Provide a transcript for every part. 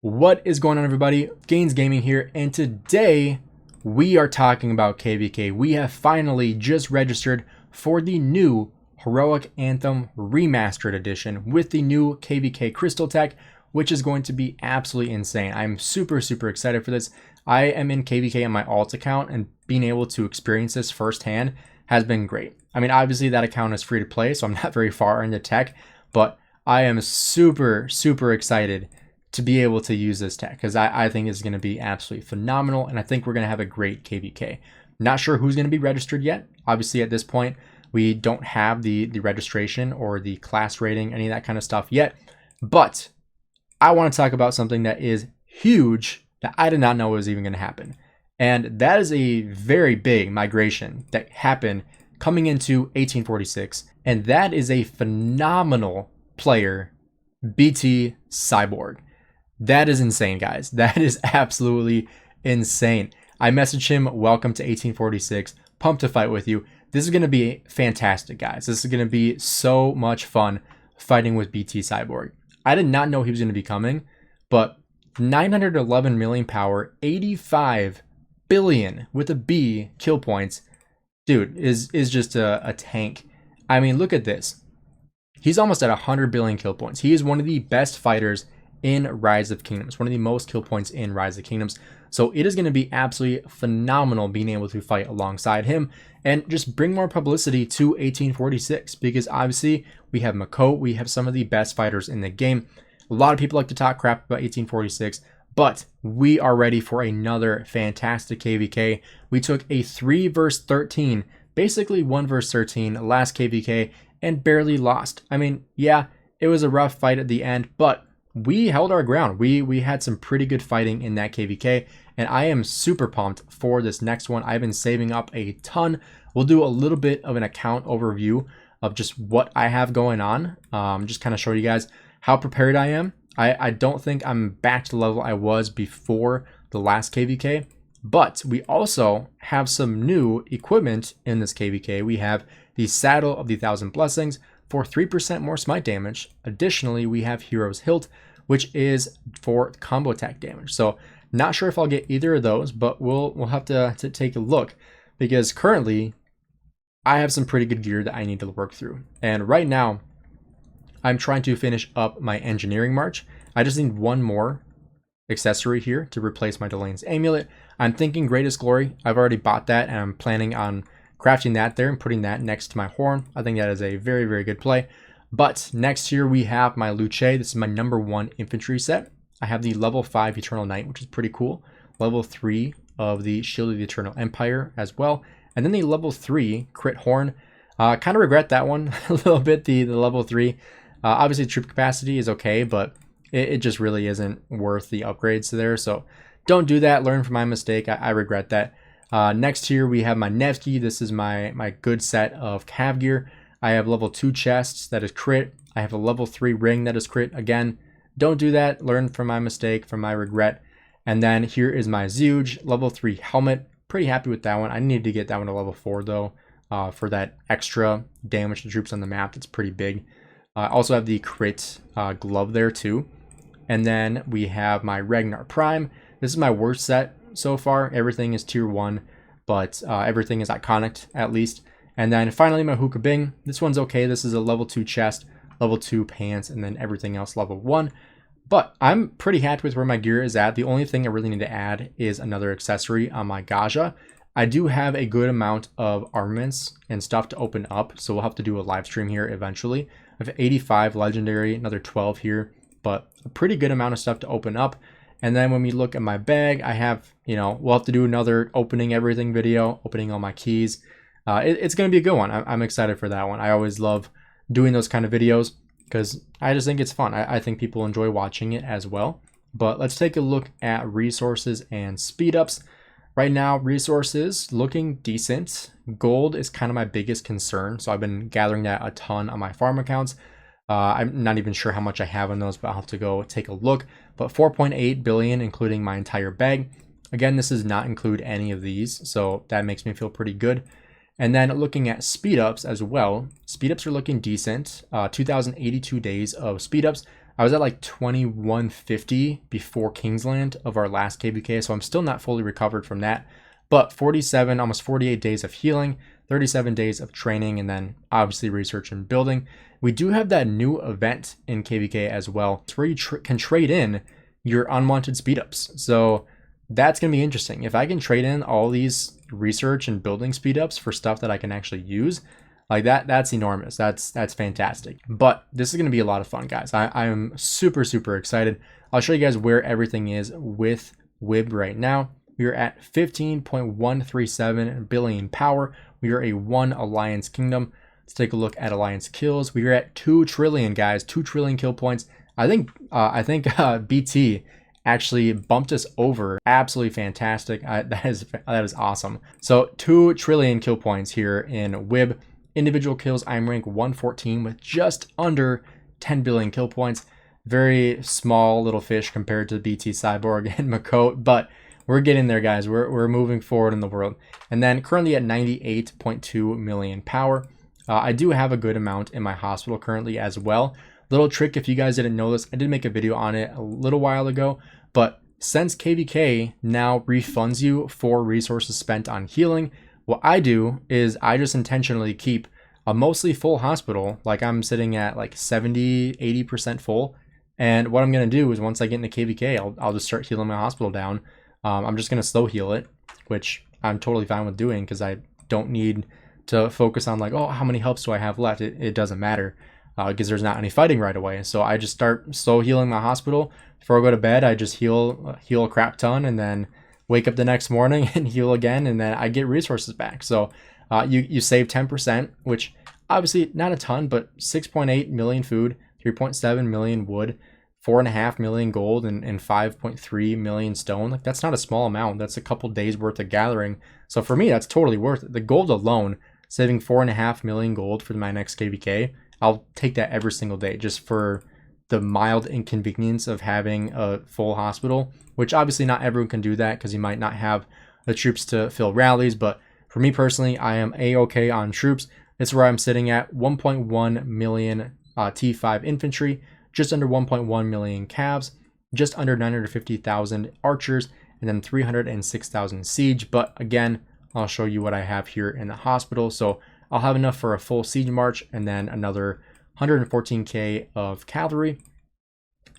What is going on, everybody? Gainz Gaming here, and today we are talking about KVK. We have finally just registered for the new Heroic Anthem Remastered Edition with the new KVK Crystal Tech, which is going to be absolutely insane. I'm super excited for this. I am in KVK on my alt account, and being able to experience this firsthand has been great. I mean, obviously that account is free to play, so I'm not very far into tech, but I am super excited to be able to use this tech because I think it's going to be absolutely phenomenal, and I think we're going to have a great KVK. Not sure who's going to be registered yet. Obviously at this point we don't have the registration or the class rating, any of that kind of stuff yet, but I want to talk about something that is huge that I did not know was even going to happen, and that is a very big migration that happened coming into 1846, and that is a phenomenal player, BT Cyborg. That is insane, guys. That is absolutely insane. I messaged him, welcome to 1846, pumped to fight with you. This is going to be fantastic, guys. This is going to be so much fun fighting with BT Cyborg. I did not know he was going to be coming, but 911 million power, 85 billion with a B kill points, dude, is just a tank. I mean, look at this. He's almost at 100 billion kill points. He is one of the best fighters in Rise of Kingdoms, one of the most kill points in Rise of Kingdoms. So it is going to be absolutely phenomenal being able to fight alongside him and just bring more publicity to 1846, because obviously we have Mako, we have some of the best fighters in the game. A lot of people like to talk crap about 1846, but we are ready for another fantastic KVK. We took a 3 versus 13, basically 1 versus 13 last KVK and barely lost. I mean, yeah, it was a rough fight at the end, but we held our ground. We had some pretty good fighting in that KVK, and I am super pumped for this next one. I've been saving up a ton. We'll do a little bit of an account overview of just what I have going on. Just kind of show you guys how prepared I am. I don't think I'm back to the level I was before the last KVK, but we also have some new equipment in this KVK. We have the Saddle of the 1,000 Blessings for 3% more smite damage. Additionally, we have Hero's Hilt, which is for combo attack damage. So not sure if I'll get either of those, but we'll have to take a look, because currently I have some pretty good gear that I need to work through. And right now I'm trying to finish up my engineering march. I just need one more accessory here to replace my Delane's amulet. I'm thinking Greatest Glory. I've already bought that, and I'm planning on crafting that there and putting that next to my horn. I think that is a very good play. But next here we have my Luce. This is my #1 infantry set. I have the level 5 Eternal Knight, which is pretty cool. Level 3 of the Shield of the Eternal Empire as well. And then the level 3 Crit Horn. Kind of regret that one a little bit, the level 3. Obviously troop capacity is okay, but it just really isn't worth the upgrades there. So don't do that. Learn from my mistake. I regret that. Next here we have my Nevsky. This is my good set of cav gear. I have level 2 chests that is crit. I have a level 3 ring that is crit. Again, don't do that. Learn from my mistake, from my regret. And then here is my Zeuge level 3 helmet. Pretty happy with that one. I need to get that one to level 4 though, for that extra damage to troops on the map. That's pretty big. I also have the crit glove there too. And then we have my Ragnar Prime. This is my worst set so far. Everything is tier 1, but everything is iconic at least. And then finally my Hookah Bing. This one's okay. This is a level 2 chest, level 2 pants, and then everything else level 1. But I'm pretty happy with where my gear is at. The only thing I really need to add is another accessory on my Gaja. I do have a good amount of armaments and stuff to open up, so we'll have to do a live stream here eventually. I have 85 legendary, another 12 here, but a pretty good amount of stuff to open up. And then when we look at my bag, I have, we'll have to do another opening everything video, opening all my keys. It's going to be a good one. I'm excited for that one. I always love doing those kind of videos because I just think it's fun. I think people enjoy watching it as well. But let's take a look at resources and speed ups. Right now, resources looking decent. Gold is kind of my biggest concern, so I've been gathering that a ton on my farm accounts. I'm not even sure how much I have on those, but I'll have to go take a look. But 4.8 billion, including my entire bag. Again, this does not include any of these, so that makes me feel pretty good. And then looking at speed ups as well, speed ups are looking decent. 2,082 days of speed ups. I was at like 2150 before Kingsland of our last KVK, so I'm still not fully recovered from that. But 47, almost 48 days of healing, 37 days of training, and then obviously research and building. We do have that new event in KVK as well. It's where you can trade in your unwanted speed ups. So that's going to be interesting. If I can trade in all these research and building speed ups for stuff that I can actually use, like that's enormous. That's fantastic. But this is going to be a lot of fun, guys. I'm super excited. I'll show you guys where everything is with WIB right now. We are at 15.137 billion power. We are a 1 alliance kingdom. Let's take a look at alliance kills. We are at 2 trillion, guys. 2 trillion kill points. I think BT actually bumped us over. Absolutely fantastic. That is awesome. So 2 trillion kill points here in WIB. Individual kills, I'm rank 114 with just under 10 billion kill points. Very small little fish compared to BT, Cyborg, and Makot, but we're getting there, guys. We're moving forward in the world. And then currently at 98.2 million power. I do have a good amount in my hospital currently as well. Little trick, if you guys didn't know this, I did make a video on it a little while ago, but since KVK now refunds you for resources spent on healing, what I do is I just intentionally keep a mostly full hospital. Like I'm sitting at like 70-80% full. And what I'm going to do is once I get into KVK, I'll just start healing my hospital down. I'm just going to slow heal it, which I'm totally fine with doing because I don't need to focus on like, oh, how many helps do I have left? It doesn't matter because there's not any fighting right away. So I just start slow healing my hospital. Before I go to bed, I just heal a crap ton and then wake up the next morning and heal again, and then I get resources back. So you save 10%, which obviously not a ton, but 6.8 million food, 3.7 million wood, 4.5 million gold, and 5.3 million stone. Like that's not a small amount. That's a couple days worth of gathering. So for me, that's totally worth it. The gold alone, saving 4.5 million gold for my next KVK, I'll take that every single day just for the mild inconvenience of having a full hospital, which obviously not everyone can do that because you might not have the troops to fill rallies. But for me personally, I am A-OK on troops. That's where I'm sitting at 1.1 million T5 infantry, just under 1.1 million calves, just under 950,000 archers, and then 306,000 siege. But again, I'll show you what I have here in the hospital. So I'll have enough for a full siege march and then another 114k of cavalry.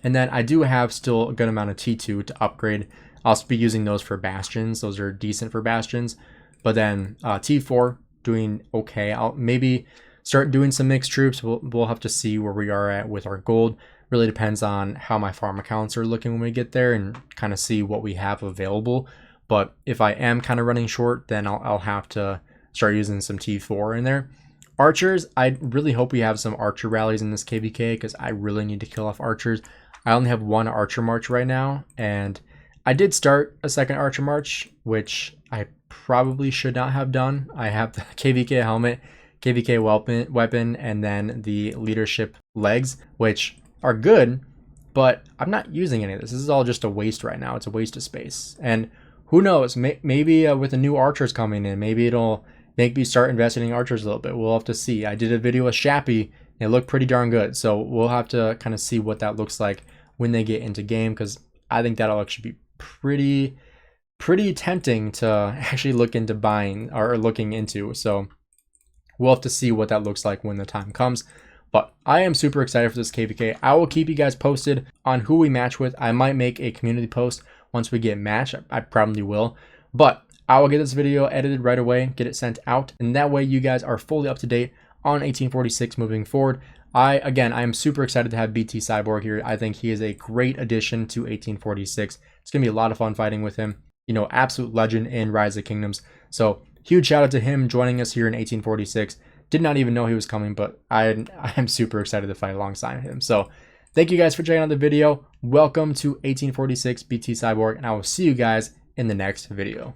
And then I do have still a good amount of T2 to upgrade. I'll be using those for bastions. Those are decent for bastions. But then T4 doing okay. I'll maybe start doing some mixed troops. We'll have to see where we are at with our gold. Really depends on how my farm accounts are looking when we get there and kind of see what we have available. But if I am kind of running short, then I'll have to start using some T4 in there. Archers, I really hope we have some archer rallies in this KVK because I really need to kill off archers. I only have 1 archer march right now, and I did start a second archer march, which I probably should not have done. I have the KVK helmet, KVK weapon, and then the leadership legs, which are good, but I'm not using any of this. This is all just a waste right now. It's a waste of space. And who knows, maybe with the new archers coming in, maybe it'll make me start investing in archers a little bit. We'll have to see. I did a video with Shappy. It looked pretty darn good. So we'll have to kind of see what that looks like when they get into game, because I think that'll actually be pretty tempting to actually look into buying or looking into. So we'll have to see what that looks like when the time comes. But I am super excited for this KVK. I will keep you guys posted on who we match with. I might make a community post once we get matched. I probably will. But I will get this video edited right away, get it sent out, and that way you guys are fully up to date on 1846 moving forward. I am super excited to have BT Cyborg here. I think he is a great addition to 1846. It's going to be a lot of fun fighting with him. You know, absolute legend in Rise of Kingdoms. So huge shout out to him joining us here in 1846. Did not even know he was coming, but I'm super excited to fight alongside him. So thank you guys for checking out the video. Welcome to 1846 BT Cyborg, and I will see you guys in the next video.